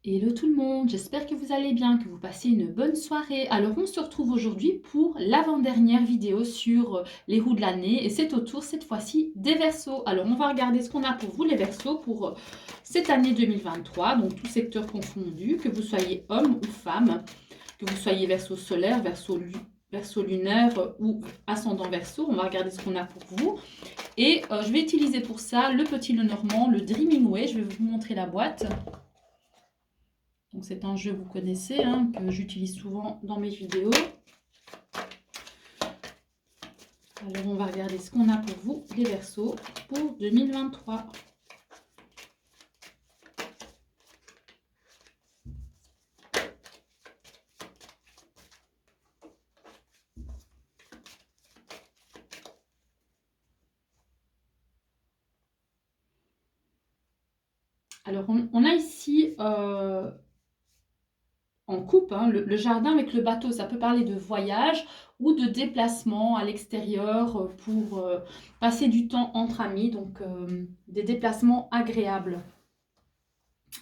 Hello tout le monde, j'espère que vous allez bien, que vous passez une bonne soirée. Alors on se retrouve aujourd'hui pour l'avant-dernière vidéo sur les roues de l'année et c'est au tour cette fois-ci des Verseaux. Alors on va regarder ce qu'on a pour vous les Verseaux pour cette année 2023, donc tout secteur confondu, que vous soyez homme ou femme, que vous soyez Verseau solaire, Verseau lunaire ou ascendant Verseau. On va regarder ce qu'on a pour vous. Et je vais utiliser pour ça le petit Lenormand, le Dreaming Way. Je vais vous montrer la boîte. Donc c'est un jeu, vous connaissez, hein, que j'utilise souvent dans mes vidéos. Alors on va regarder ce qu'on a pour vous, les Verseaux, pour 2023. Alors on a ici en coupe, hein, le jardin avec le bateau, ça peut parler de voyage ou de déplacement à l'extérieur pour passer du temps entre amis, donc des déplacements agréables.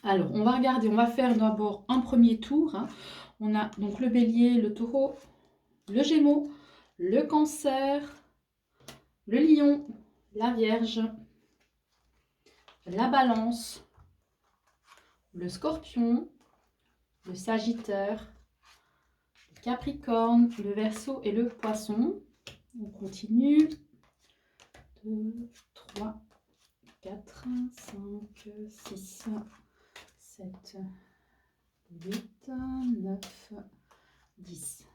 Alors on va regarder, on va faire d'abord un premier tour, hein. On a donc le bélier, le taureau, le gémeaux, le cancer, le lion, la vierge, la balance, le scorpion, le sagittaire, le capricorne, le verseau et le poisson. On continue. 2, 3, 4, 5, 6, 7, 8, 9, 10,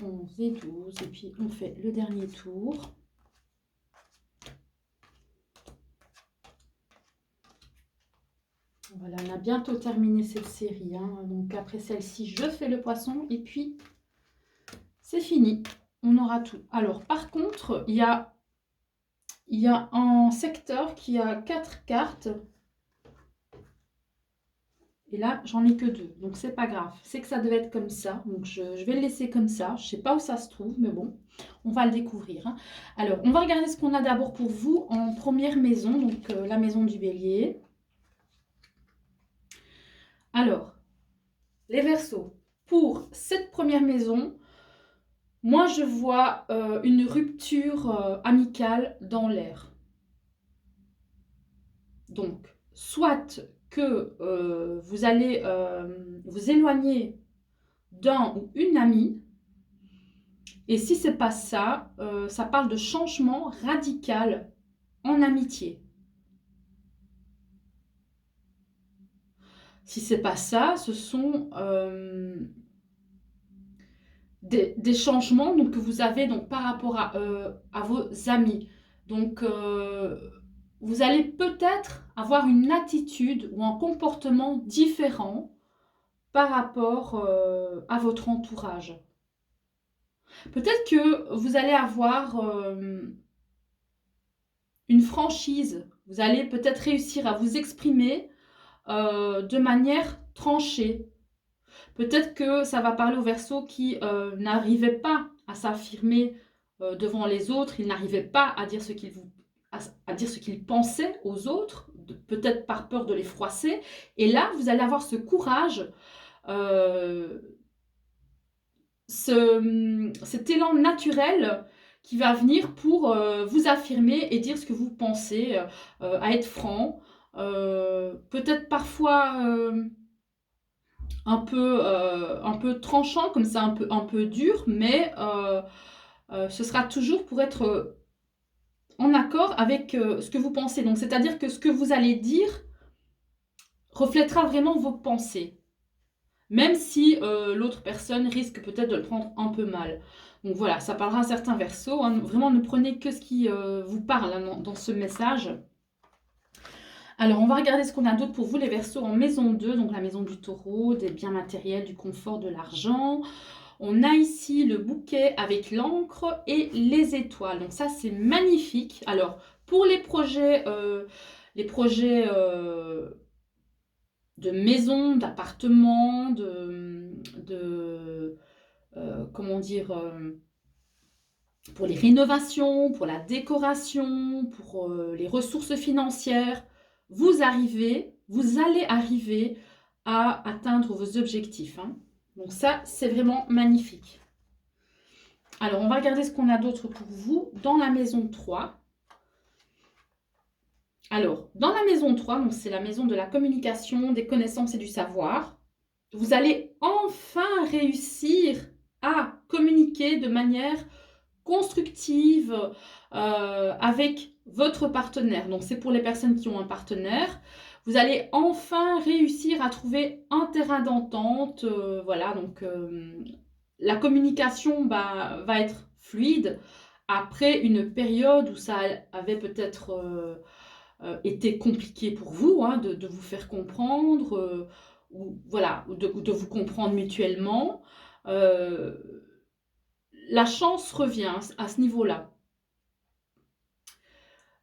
11 et 12. Et puis on fait le dernier tour. Voilà, on a bientôt terminé cette série, hein. Donc après celle-ci, je fais le poisson et puis c'est fini. On aura tout. Alors par contre, il y a un secteur qui a 4 cartes. Et là, j'en ai que 2. Donc c'est pas grave. C'est que ça devait être comme ça. Donc je vais le laisser comme ça. Je ne sais pas où ça se trouve, mais bon, on va le découvrir, hein. Alors, on va regarder ce qu'on a d'abord pour vous en première maison. Donc la maison du bélier. Alors, les Verseaux, pour cette première maison, moi je vois une rupture amicale dans l'air. Donc, soit que vous allez vous éloigner d'un ou une amie, et si c'est pas ça, ça parle de changement radical en amitié. Si c'est pas ça, ce sont des changements donc, que vous avez donc, par rapport à vos amis. Donc, vous allez peut-être avoir une attitude ou un comportement différent par rapport à votre entourage. Peut-être que vous allez avoir une franchise. Vous allez peut-être réussir à vous exprimer de manière tranchée. Peut-être que ça va parler aux Verseaux qui n'arrivaient pas à s'affirmer devant les autres, ils n'arrivaient pas à dire ce qu'ils pensaient aux autres, peut-être par peur de les froisser. Et là, vous allez avoir ce courage, cet élan naturel qui va venir pour vous affirmer et dire ce que vous pensez, à être franc, peut-être parfois un peu tranchant, comme ça, un peu dur, mais ce sera toujours pour être en accord avec ce que vous pensez. Donc, c'est-à-dire que ce que vous allez dire reflètera vraiment vos pensées, même si l'autre personne risque peut-être de le prendre un peu mal. Donc voilà, ça parlera à certains Verseaux, hein. Vraiment, ne prenez que ce qui vous parle, hein, dans ce message. Alors, on va regarder ce qu'on a d'autre pour vous, les Verseaux, en maison 2, donc la maison du taureau, des biens matériels, du confort, de l'argent. On a ici le bouquet avec l'encre et les étoiles. Donc ça, c'est magnifique. Alors, pour les projets de maison, d'appartement, comment dire, pour les rénovations, pour la décoration, pour les ressources financières, vous allez arriver à atteindre vos objectifs, hein. Donc ça, c'est vraiment magnifique. Alors, on va regarder ce qu'on a d'autre pour vous dans la maison 3. Alors, dans la maison 3, donc c'est la maison de la communication, des connaissances et du savoir, vous allez enfin réussir à communiquer de manière constructive avec votre partenaire. Donc, c'est pour les personnes qui ont un partenaire. Vous allez enfin réussir à trouver un terrain d'entente. Voilà, donc la communication va être fluide après une période où ça avait peut-être été compliqué pour vous, hein, de vous faire comprendre, ou voilà, de vous comprendre mutuellement. Euh, la chance revient à ce niveau-là.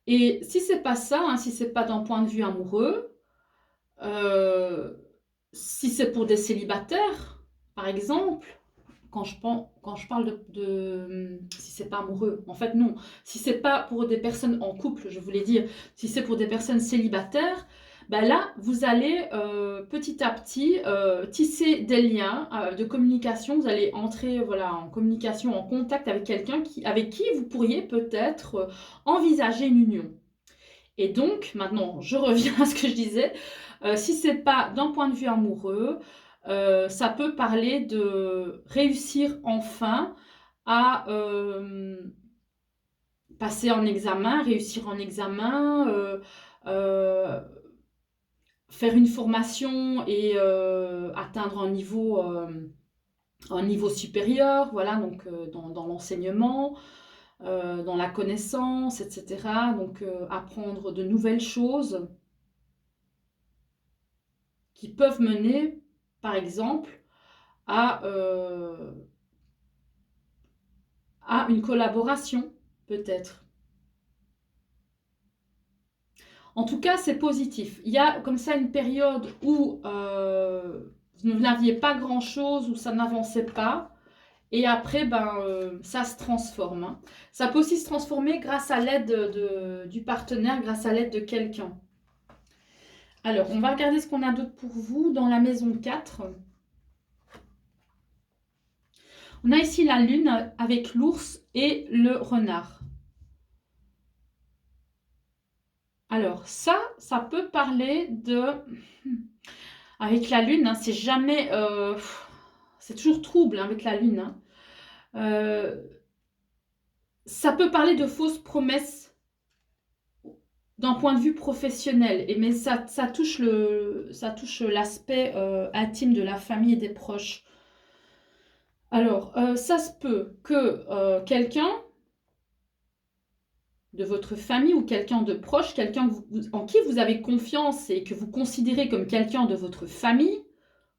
Et si c'est pas ça, hein, si c'est pas d'un point de vue amoureux, euh, si c'est pour des célibataires, par exemple, quand je parle si c'est pas amoureux, en fait non, si c'est pas pour des personnes en couple, je voulais dire, si c'est pour des personnes célibataires, ben là, vous allez petit à petit tisser des liens de communication. Vous allez entrer voilà, en communication, en contact avec quelqu'un avec qui vous pourriez peut-être envisager une union. Et donc, maintenant, je reviens à ce que je disais. Si c'est pas d'un point de vue amoureux, ça peut parler de réussir enfin à passer en examen, réussir en examen, euh, faire une formation et atteindre un niveau supérieur, voilà, donc dans l'enseignement, dans la connaissance, etc. Donc apprendre de nouvelles choses qui peuvent mener, par exemple, à à une collaboration, peut-être. En tout cas, c'est positif. Il y a comme ça une période où vous n'aviez pas grand-chose, où ça n'avançait pas. Et après, ça se transforme, hein. Ça peut aussi se transformer grâce à l'aide du partenaire, grâce à l'aide de quelqu'un. Alors, on va regarder ce qu'on a d'autre pour vous dans la maison 4. On a ici la lune avec l'ours et le renard. Alors ça peut parler de... Avec la lune, hein, c'est jamais... c'est toujours trouble, hein, avec la lune, hein. Ça peut parler de fausses promesses d'un point de vue professionnel, mais ça touche l'aspect intime de la famille et des proches. Alors, ça se peut que quelqu'un de votre famille ou quelqu'un de proche, quelqu'un en qui vous avez confiance et que vous considérez comme quelqu'un de votre famille,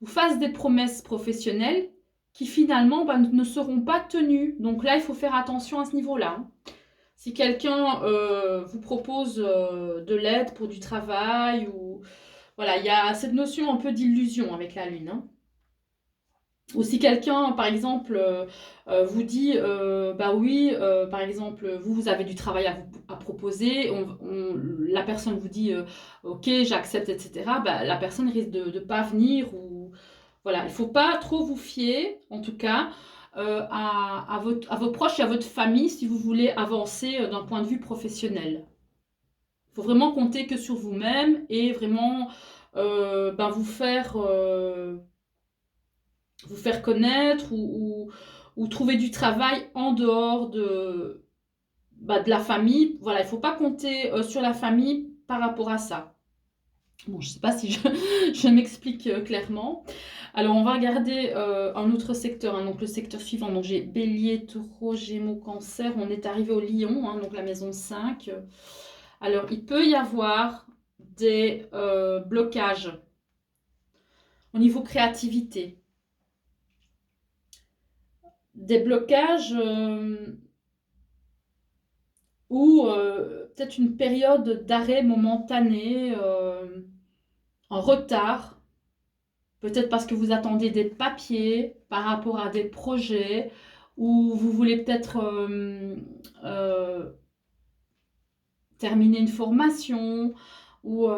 vous fasse des promesses professionnelles qui finalement ne seront pas tenues. Donc là, il faut faire attention à ce niveau-là, hein. Si quelqu'un vous propose de l'aide pour du travail, ou voilà, il y a cette notion un peu d'illusion avec la lune, hein. Ou si quelqu'un, par exemple, vous dit, bah oui, par exemple, vous avez du travail à proposer, la personne vous dit, ok, j'accepte, etc., bah, la personne risque de ne pas venir, ou voilà, il ne faut pas trop vous fier, en tout cas, à vos proches et à votre famille si vous voulez avancer d'un point de vue professionnel. Il faut vraiment compter que sur vous-même et vraiment vous faire connaître, ou trouver du travail en dehors de la famille. Voilà, il ne faut pas compter sur la famille par rapport à ça. Bon, je ne sais pas si je m'explique clairement. Alors, on va regarder un autre secteur, hein, donc le secteur suivant. Donc, j'ai Bélier, Taureau, Gémeaux, Cancer. On est arrivé au Lion, hein, donc la maison 5. Alors, il peut y avoir des blocages au niveau créativité. Des blocages ou peut-être une période d'arrêt momentané, en retard, peut-être parce que vous attendez des papiers par rapport à des projets, ou vous voulez peut-être terminer une formation, ou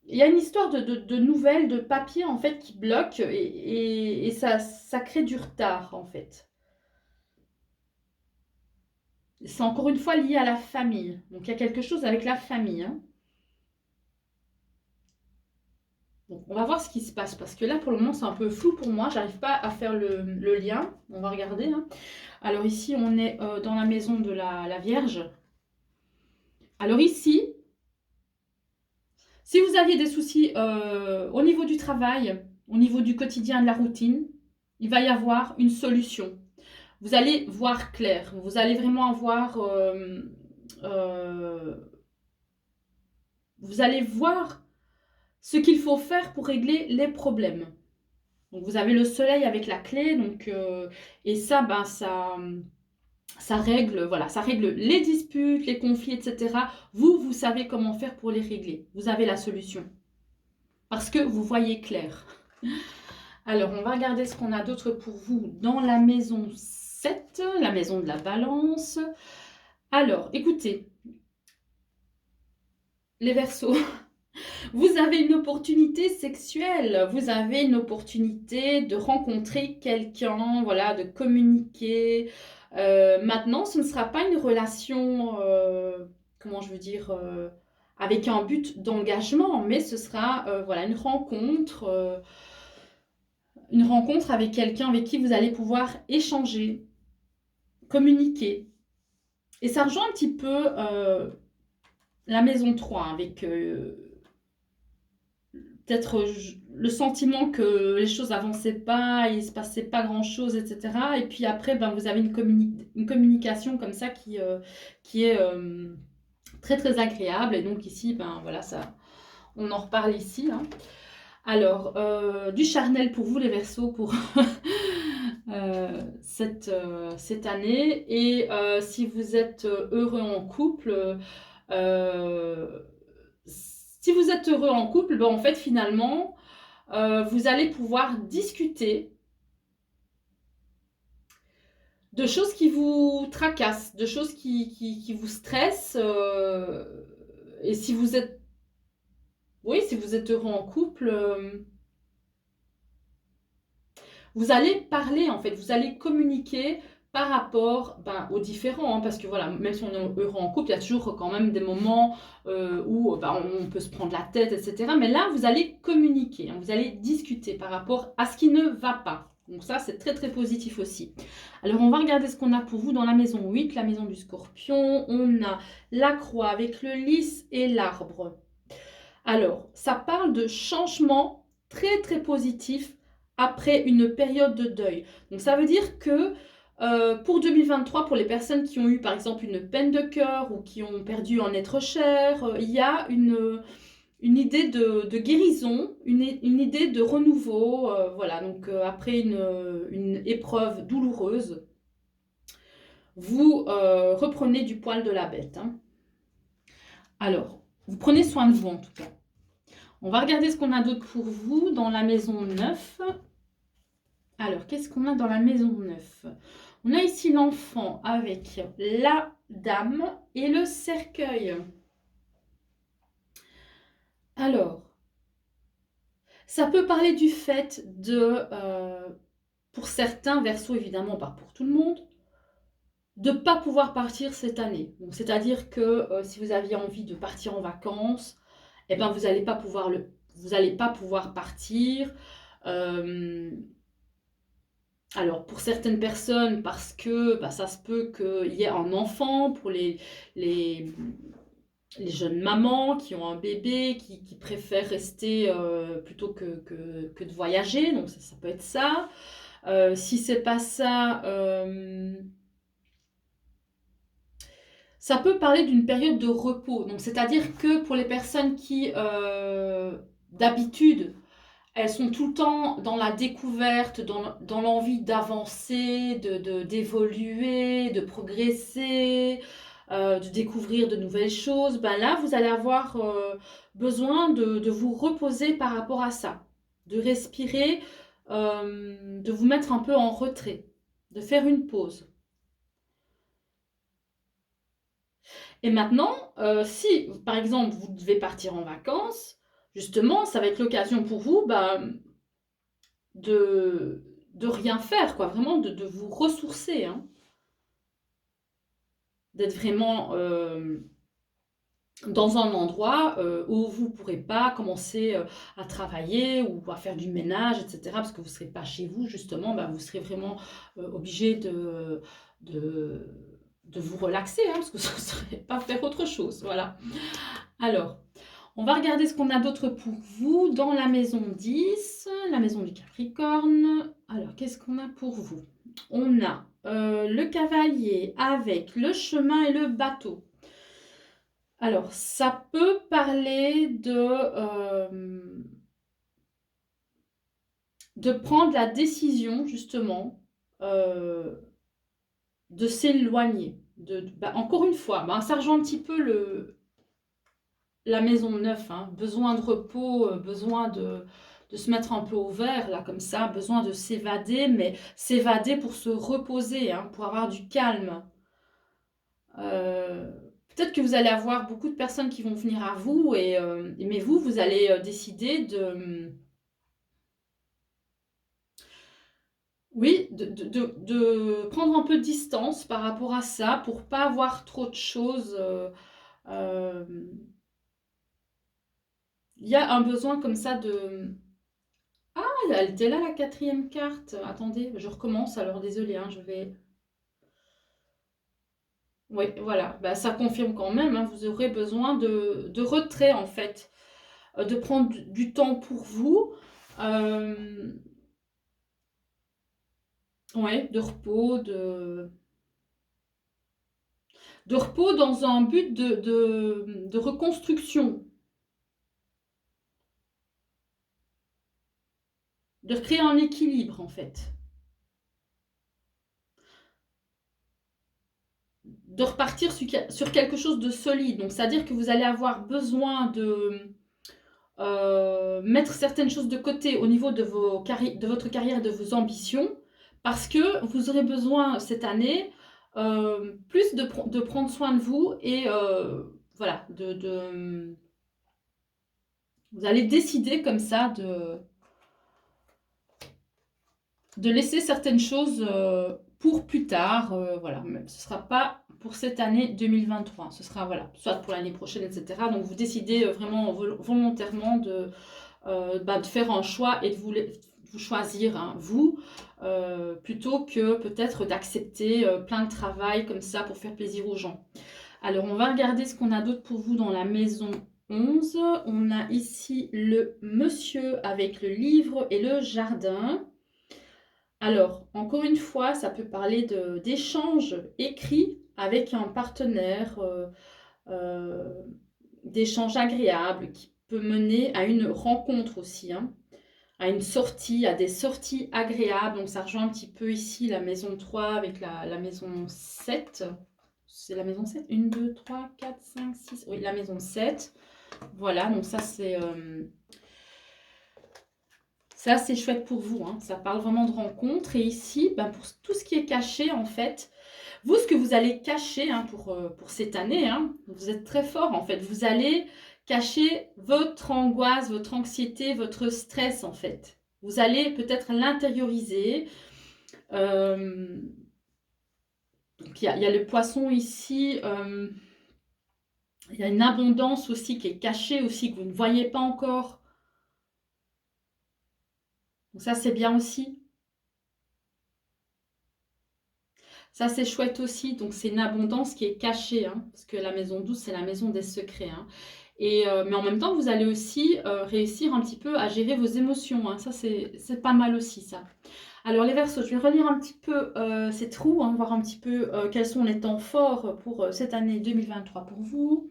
il y a une histoire de nouvelles, de papier en fait qui bloque et ça crée du retard en fait. C'est encore une fois lié à la famille. Donc il y a quelque chose avec la famille, hein. Donc on va voir ce qui se passe parce que là pour le moment c'est un peu flou pour moi. J'arrive pas à faire le lien. On va regarder, hein. Alors ici on est dans la maison de la Vierge. Alors ici, si vous aviez des soucis au niveau du travail, au niveau du quotidien, de la routine, il va y avoir une solution. Vous allez voir clair. Vous allez vraiment avoir... vous allez voir ce qu'il faut faire pour régler les problèmes. Donc vous avez le soleil avec la clé, donc, et ça, ben, ça règle, voilà, ça règle les disputes, les conflits, etc. Vous savez comment faire pour les régler. Vous avez la solution. Parce que vous voyez clair. Alors, on va regarder ce qu'on a d'autre pour vous dans la maison 7, la maison de la balance. Alors, écoutez, les Verseaux, vous avez une opportunité sexuelle, vous avez une opportunité de rencontrer quelqu'un, voilà, de communiquer. Maintenant, ce ne sera pas une relation, comment je veux dire, avec un but d'engagement, mais ce sera, voilà, une rencontre avec quelqu'un avec qui vous allez pouvoir échanger, communiquer. Et ça rejoint un petit peu la maison 3 avec peut-être le sentiment que les choses n'avançaient pas, il ne se passait pas grand-chose, etc. Et puis après, ben, vous avez une communication comme ça qui est très très agréable. Et donc ici, ben, voilà, ça, on en reparle ici, hein. Alors, du charnel pour vous les Verseaux pour cette année. Et si vous êtes heureux en couple, euh, si vous êtes heureux en couple, ben en fait finalement, vous allez pouvoir discuter de choses qui vous tracassent, de choses qui vous stressent. Et si vous êtes, oui, si vous êtes heureux en couple, vous allez parler en fait, vous allez communiquer par rapport ben, aux différents, hein, parce que voilà, même si on est heureux en couple, il y a toujours quand même des moments où ben, on peut se prendre la tête, etc. Mais là, vous allez communiquer, hein, vous allez discuter par rapport à ce qui ne va pas. Donc ça, c'est très très positif aussi. Alors, on va regarder ce qu'on a pour vous dans la maison 8, la maison du Scorpion. On a la croix avec le lys et l'arbre. Alors, ça parle de changement très très positif après une période de deuil. Donc ça veut dire que pour 2023, pour les personnes qui ont eu par exemple une peine de cœur ou qui ont perdu un être cher, il y a une idée de guérison, une idée de renouveau. Voilà, donc après une épreuve douloureuse, vous reprenez du poil de la bête, hein. Alors, vous prenez soin de vous en tout cas. On va regarder ce qu'on a d'autre pour vous dans la maison 9. Alors, qu'est-ce qu'on a dans la maison 9? On a ici l'enfant avec la dame et le cercueil. Alors, ça peut parler du fait de, pour certains Verseaux évidemment, pas pour tout le monde, de ne pas pouvoir partir cette année. Donc, c'est-à-dire que si vous aviez envie de partir en vacances, eh ben, vous n'allez pas pouvoir partir. Alors, pour certaines personnes, parce que bah, ça se peut qu'il y ait un enfant, pour les, les jeunes mamans qui ont un bébé, qui préfèrent rester plutôt que de voyager, donc ça peut être ça. Si c'est pas ça, ça peut parler d'une période de repos. Donc, c'est-à-dire que pour les personnes qui, d'habitude, elles sont tout le temps dans la découverte, dans l'envie d'avancer, d'évoluer, de progresser, de découvrir de nouvelles choses. Ben là, vous allez avoir besoin de vous reposer par rapport à ça, de respirer, de vous mettre un peu en retrait, de faire une pause. Et maintenant, si par exemple vous devez partir en vacances, justement, ça va être l'occasion pour vous bah, de rien faire, quoi, vraiment de vous ressourcer, hein, d'être vraiment dans un endroit où vous ne pourrez pas commencer à travailler ou à faire du ménage, etc. Parce que vous ne serez pas chez vous, justement, bah, vous serez vraiment obligé de, de vous relaxer, hein, parce que vous ne saurez pas faire autre chose. Voilà. Alors, on va regarder ce qu'on a d'autre pour vous dans la maison 10, la maison du Capricorne. Alors, qu'est-ce qu'on a pour vous? On a le cavalier avec le chemin et le bateau. Alors, ça peut parler de prendre la décision, justement, de s'éloigner. Bah, encore une fois, bah, ça rejoint un petit peu la maison 9, hein. Besoin de repos, besoin de se mettre un peu au vert, là, comme ça, besoin de s'évader, mais s'évader pour se reposer, hein, pour avoir du calme. Peut-être que vous allez avoir beaucoup de personnes qui vont venir à vous, mais vous allez décider oui, de prendre un peu de distance par rapport à ça pour pas avoir trop de choses. Euh, Il y a un besoin comme ça de... Ah, elle était là la quatrième carte. Attendez, je recommence, alors désolé, hein, je vais... Oui, voilà, bah, ça confirme quand même, hein, vous aurez besoin de retrait en fait, de prendre du temps pour vous, euh, ouais, de repos, de repos dans un but de reconstruction, de créer un équilibre en fait, de repartir sur quelque chose de solide. Donc, c'est-à-dire que vous allez avoir besoin de mettre certaines choses de côté au niveau de votre carrière et de vos ambitions, parce que vous aurez besoin cette année plus de prendre soin de vous et voilà, vous allez décider comme ça de laisser certaines choses pour plus tard. Voilà, ce ne sera pas pour cette année 2023, ce sera voilà, soit pour l'année prochaine, etc. Donc vous décidez vraiment volontairement de faire un choix et de vous choisir, hein, vous, plutôt que peut-être d'accepter plein de travail comme ça pour faire plaisir aux gens. Alors, on va regarder ce qu'on a d'autre pour vous dans la maison 11. On a ici le monsieur avec le livre et le jardin. Alors, encore une fois, ça peut parler d'échanges écrits avec un partenaire, euh, d'échanges agréables qui peut mener à une rencontre aussi, hein, à une sortie, à des sorties agréables. Donc, ça rejoint un petit peu ici la maison 3 avec la maison 7. C'est la maison 7 1, 2, 3, 4, 5, 6. Oui, la maison 7. Voilà, donc ça, c'est chouette pour vous, hein. Ça parle vraiment de rencontre. Et ici, ben, pour tout ce qui est caché, en fait, vous, ce que vous allez cacher, hein, pour cette année, hein, vous êtes très fort, en fait. Vous allez cacher votre angoisse, votre anxiété, votre stress, en fait. Vous allez peut-être l'intérioriser. Donc, il y a le poisson ici. Il y a une abondance aussi qui est cachée, aussi, que vous ne voyez pas encore. Donc ça, c'est bien aussi. Ça, c'est chouette aussi. Donc, c'est une abondance qui est cachée, hein, parce que la maison 12, c'est la maison des secrets, hein. Mais en même temps, vous allez aussi réussir un petit peu à gérer vos émotions, hein. Ça, c'est pas mal aussi, ça. Alors, les Verseaux, je vais relire un petit peu ces trous, hein, voir un petit peu quels sont les temps forts pour cette année 2023 pour vous.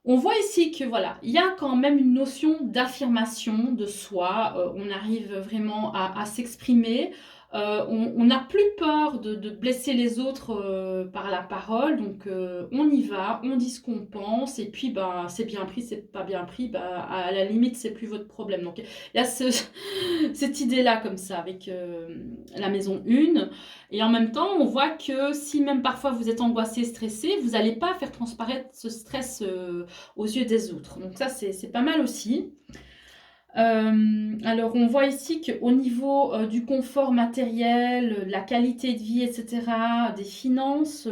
On voit ici que voilà, il y a quand même une notion d'affirmation de soi. On arrive vraiment à s'exprimer. On n'a plus peur de blesser les autres par la parole, donc on y va, on dit ce qu'on pense, et puis bah, c'est bien pris, c'est pas bien pris, bah, à la limite, c'est plus votre problème. Donc il y a cette idée-là comme ça avec la maison 1. Et en même temps, on voit que si même parfois vous êtes angoissé, stressé, vous n'allez pas faire transparaître ce stress aux yeux des autres. Donc ça, c'est pas mal aussi. Alors on voit ici qu'au niveau du confort matériel, de la qualité de vie, etc., des finances,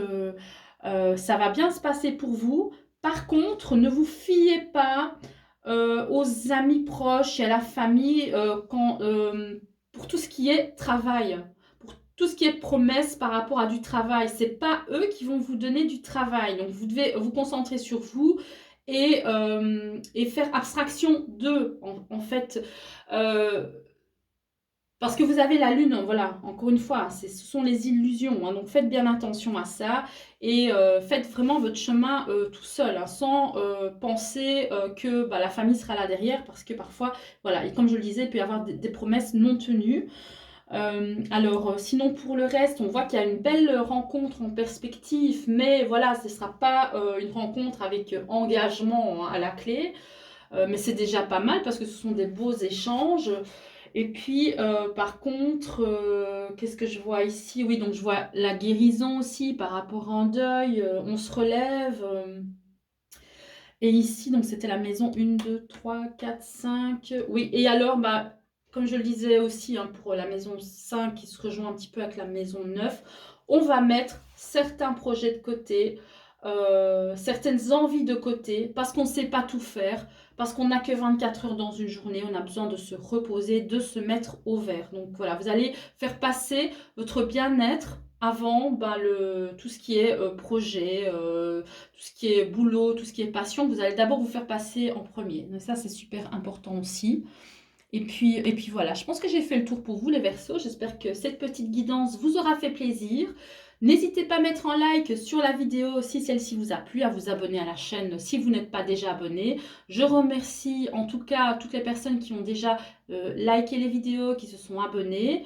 ça va bien se passer pour vous. Par contre, ne vous fiez pas aux amis proches et à la famille pour tout ce qui est travail, pour tout ce qui est promesse par rapport à du travail. C'est pas eux qui vont vous donner du travail. Donc vous devez vous concentrer sur vous et faire abstraction d'eux, en fait. Euh, Parce que vous avez la lune, voilà, encore une fois, ce sont les illusions, hein, donc faites bien attention à ça et faites vraiment votre chemin tout seul, hein, sans penser que bah, la famille sera là derrière, parce que parfois, voilà, et comme je le disais, il peut y avoir des promesses non tenues. Alors, sinon pour le reste, on voit qu'il y a une belle rencontre en perspective, mais voilà, ce ne sera pas une rencontre avec engagement, hein, à la clé. Mais c'est déjà pas mal parce que ce sont des beaux échanges. Et puis, par contre, qu'est-ce que je vois ici? Oui, donc je vois la guérison aussi par rapport à un deuil, on se relève. Et ici, donc c'était la maison 1, 2, 3, 4, 5. Oui, et alors, bah, comme je le disais aussi, hein, pour la maison 5 qui se rejoint un petit peu avec la maison 9, on va mettre certains projets de côté, certaines envies de côté, parce qu'on ne sait pas tout faire, parce qu'on n'a que 24 heures dans une journée, on a besoin de se reposer, de se mettre au vert. Donc voilà, vous allez faire passer votre bien-être avant bah, tout ce qui est projet, tout ce qui est boulot, tout ce qui est passion, vous allez d'abord vous faire passer en premier. Donc ça, c'est super important aussi. Et puis voilà, je pense que j'ai fait le tour pour vous les Verseaux. J'espère que cette petite guidance vous aura fait plaisir. N'hésitez pas à mettre un like sur la vidéo si celle-ci vous a plu, à vous abonner à la chaîne si vous n'êtes pas déjà abonné. Je remercie en tout cas toutes les personnes qui ont déjà liké les vidéos, qui se sont abonnées.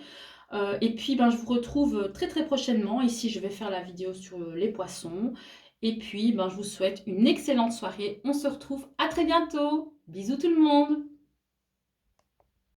Et puis, ben, je vous retrouve très très prochainement. Ici, je vais faire la vidéo sur les poissons. Et puis, ben, je vous souhaite une excellente soirée. On se retrouve à très bientôt. Bisous tout le monde.